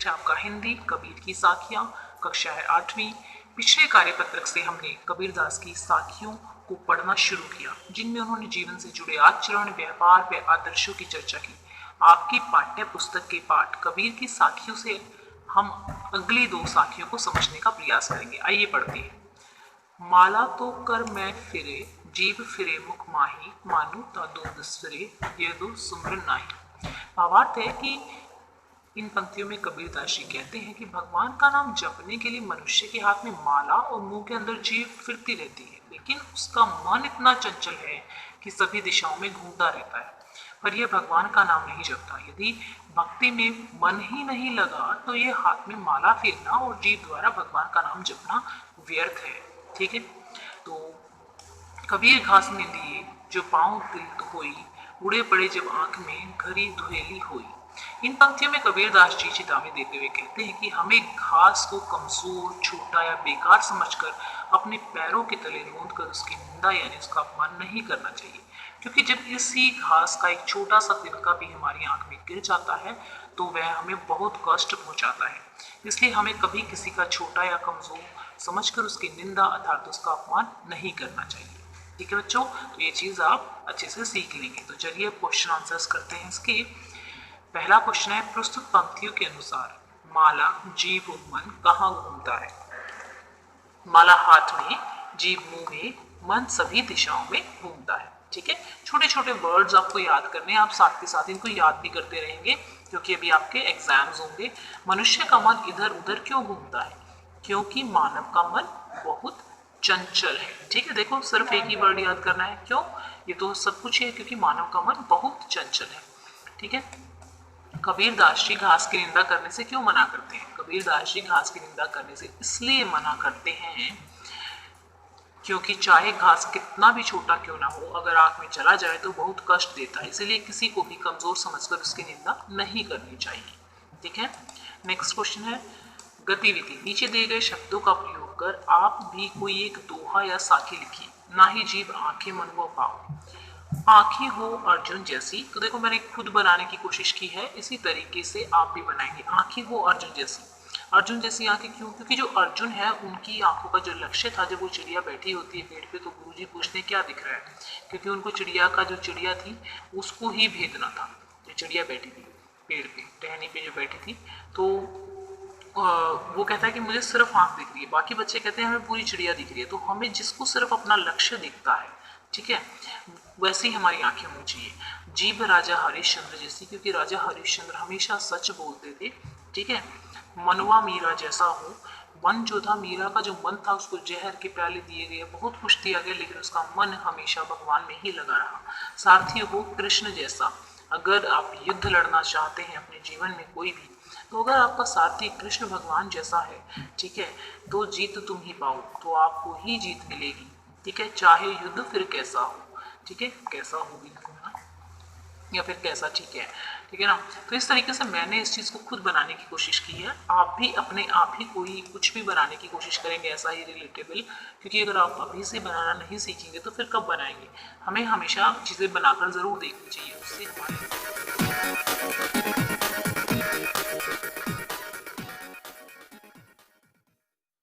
Subject है आपका हिंदी, कबीर की साखियाँ, कक्षा है 8वीं। पिछले कार्यपत्रक से हमने कबीरदास की साखियों को पढ़ना शुरू किया, जिनमें उन्होंने जीवन से जुड़े आचरण, व्यवहार व आदर्शों की चर्चा की। आपकी पाठ्य पुस्तक के पाठ कबीर की साखियों से हम अगली 2 साखियों को समझने का प्रयास करेंगे। आइए पढ़ते हैं। माला तो कर मैं फिरे, जीव फिरे मुख माही, मानु ता दूध फिरे, ये दो सुमरन नाही। भावार्थ है कि इन पंक्तियों में कबीरदास जी कहते हैं कि भगवान का नाम जपने के लिए मनुष्य के हाथ में माला और मुंह के अंदर जीभ फिरती रहती है, लेकिन उसका मन इतना चंचल है कि सभी दिशाओं में घूमता रहता है, पर यह भगवान का नाम नहीं जपता। यदि भक्ति में मन ही नहीं लगा तो ये हाथ में माला फेरना और जीभ द्वारा भगवान का नाम जपना व्यर्थ है। ठीक है, तो कबीर घास में दिए जो पाँव तिल होई, उड़े पड़े जब आंख में घरी धुएली होई। इन पंक्तियों में कबीरदास जी चेतावनी देते हुए कहते हैं कि हमें घास को कमजोर, छोटा या बेकार समझकर अपने पैरों के तले रौंद कर उसकी निंदा यानी उसका अपमान नहीं करना चाहिए, क्योंकि जब इसी घास का एक छोटा सा तिनका भी हमारी आंख में गिर जाता है तो वह हमें बहुत कष्ट पहुंचाता है। इसलिए हमें कभी किसी का छोटा या कमजोर समझकर उसकी निंदा अर्थात उसका अपमान नहीं करना चाहिए। ठीक है बच्चों, तो ये चीज आप अच्छे से सीख लेंगे। तो चलिए क्वेश्चन आंसर्स करते हैं इसके। पहला क्वेश्चन है, प्रस्तुत पंक्तियों के अनुसार माला, जीभ और मन कहाँ घूमता है? माला हाथ में, जीभ मुंह में, मन सभी दिशाओं में घूमता है। ठीक है, छोटे छोटे वर्ड्स आपको याद करने हैं, आप साथ के साथ इनको याद भी करते रहेंगे क्योंकि अभी आपके एग्जाम्स होंगे। मनुष्य का मन इधर उधर क्यों घूमता है? क्योंकि मानव का मन बहुत चंचल है। ठीक है, देखो सिर्फ एक ही वर्ड याद करना है। क्यों? ये तो सब कुछ है क्योंकि मानव का मन बहुत चंचल है। ठीक है, कबीरदास जी घास की निंदा करने से क्यों मना करते हैं? कबीरदास जी घास की निंदा करने से इसलिए मना करते हैं क्योंकि चाहे घास कितना भी छोटा क्यों ना हो, अगर आंख में चला जाए तो बहुत कष्ट देता है, इसलिए किसी को भी कमजोर समझकर उसकी निंदा नहीं करनी चाहिए। ठीक है, नेक्स्ट क्वेश्चन है, गतिविधि। नीचे दिए गए शब्दों का प्रयोग कर आप भी कोई एक दोहा या साखी लिखिए। ना ही जीभ, आंखें, मन व पाँव। आंखें हो अर्जुन जैसी, तो देखो मैंने खुद बनाने की कोशिश की है, इसी तरीके से आप भी बनाएंगे। आंखें हो अर्जुन जैसी। अर्जुन जैसी आंखें क्यों? क्योंकि जो अर्जुन है उनकी आंखों का जो लक्ष्य था, जब वो चिड़िया बैठी होती है पेड़ पे तो गुरुजी पूछते क्या दिख रहा है, क्योंकि उनको चिड़िया का जो चिड़िया थी उसको ही भेदना था। जो चिड़िया बैठी थी पेड़ पे, टहनी पे जो बैठी थी, तो वो कहता है कि मुझे सिर्फ आंख दिख रही है, बाकी बच्चे कहते हैं हमें पूरी चिड़िया दिख रही है। तो हमें जिसको सिर्फ अपना लक्ष्य दिखता है, ठीक है, वैसी हमारी आंखें होनी चाहिए। जीभ राजा हरिश्चंद्र जैसी, क्योंकि राजा हरिश्चंद्र हमेशा सच बोलते थे। ठीक है, मनवा मीरा जैसा हो। मन जो था, मीरा का जो मन था उसको जहर के प्याले दिए गए, बहुत कुछ दिया गया, लेकिन उसका मन हमेशा भगवान में ही लगा रहा। सारथी हो कृष्ण जैसा। अगर आप युद्ध लड़ना चाहते हैं अपने जीवन में कोई भी, तो अगर आपका सारथी कृष्ण भगवान जैसा है, ठीक है, तो जीत तुम ही पाओ, तो आपको ही जीत मिलेगी। ठीक है, चाहे युद्ध फिर कैसा हो। ठीक है, कैसा हो भी या फिर कैसा, ठीक है, ठीक है ना। तो इस तरीके से मैंने इस चीज़ को खुद बनाने की कोशिश की है। आप भी अपने आप ही कोई कुछ भी बनाने की कोशिश करेंगे ऐसा ही रिलेटेबल, क्योंकि अगर आप अभी से बनाना नहीं सीखेंगे तो फिर कब बनाएंगे। हमें हमेशा चीज़ें बनाकर ज़रूर देखनी चाहिए, उससे हमारे